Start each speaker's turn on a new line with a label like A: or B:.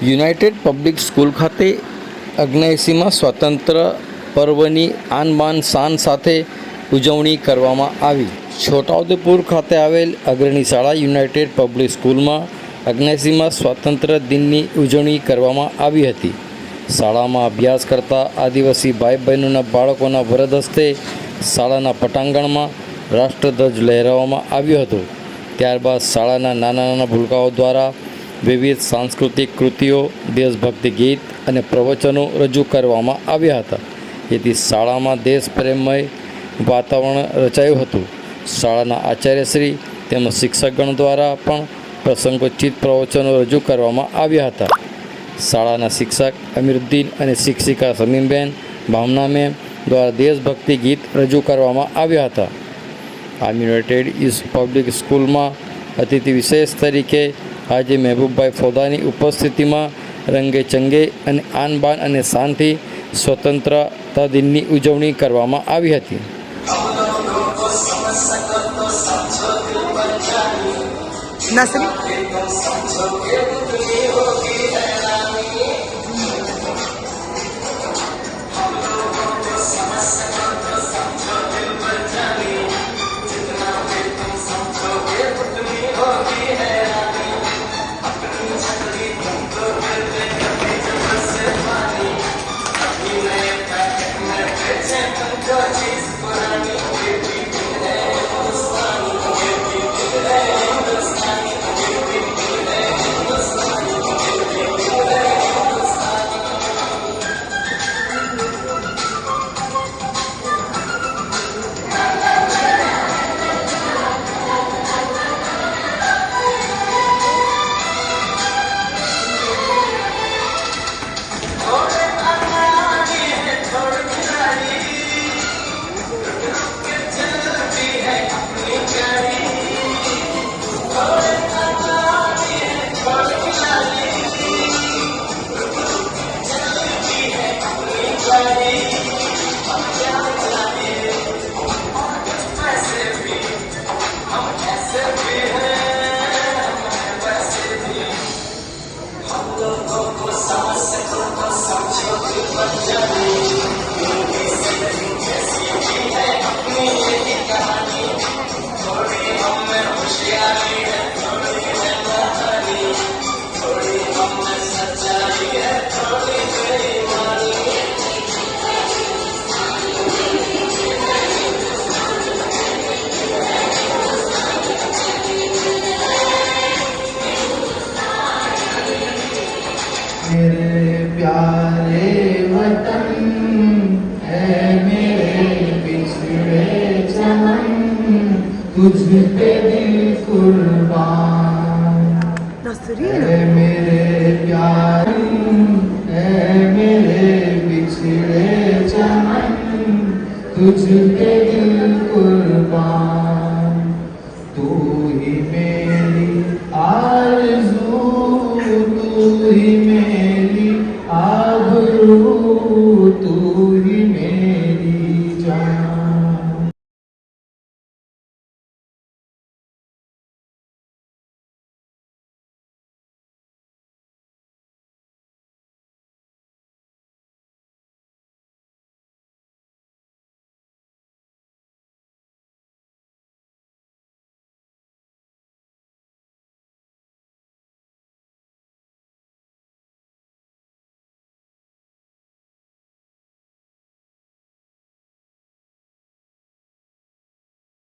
A: United public school ખાતે 79માં સ્વાતંત્ર્ય પર્વની આન બાન શાન સાથે ઉજવણી કરવામાં આવી। છોટાઉદેપુર ખાતે આવેલ અગ્રણી શાળા યુનાઇટેડ પબ્લિક સ્કૂલમાં 79માં સ્વાતંત્ર્ય દિનની ઉજવણી કરવામાં આવી હતી। શાળામાં અભ્યાસ કરતા આદિવાસી ભાઈ બહેનોના બાળકોના વરદ હસ્તે શાળાના પટાંગણમાં રાષ્ટ્રધ્વજ લહેરાવવામાં આવ્યો હતો। ત્યારબાદ શાળાના નાના નાના ભૂલકાઓ દ્વારા વિવિધ સાંસ્કૃતિક કૃતિઓ, દેશભક્તિ ગીત અને પ્રવચનો રજૂ કરવામાં આવ્યા હતા। જેથી શાળામાં દેશપ્રેમમય વાતાવરણ રચાયું હતું। શાળાના આચાર્યશ્રી તેમજ શિક્ષકગણ દ્વારા પણ પ્રસંગોચિત પ્રવચનો રજૂ કરવામાં આવ્યા હતા। શાળાના શિક્ષક અમીરુદ્દીન અને શિક્ષિકા સમીમબેન, ભાવનામેમ દ્વારા દેશભક્તિ ગીત રજૂ કરવામાં આવ્યા હતા। આ યુનાઇટેડ પબ્લિક સ્કૂલમાં અતિથિ વિશેષ તરીકે હાજી મહેબૂબભાઈ ફોદાની ઉપસ્થિતિમાં રંગે ચંગે અને આન બાન અને શાનથી સ્વતંત્રતા દિનની ઉજવણી કરવામાં આવી હતી।
B: मेरे प्यारे वतन है मेरे पिछड़े चमन, तुझ पे दिल कुर्बान है मेरे प्यारे, है मेरे पिछड़े चमन, तुझ पे दिल कुर्बान।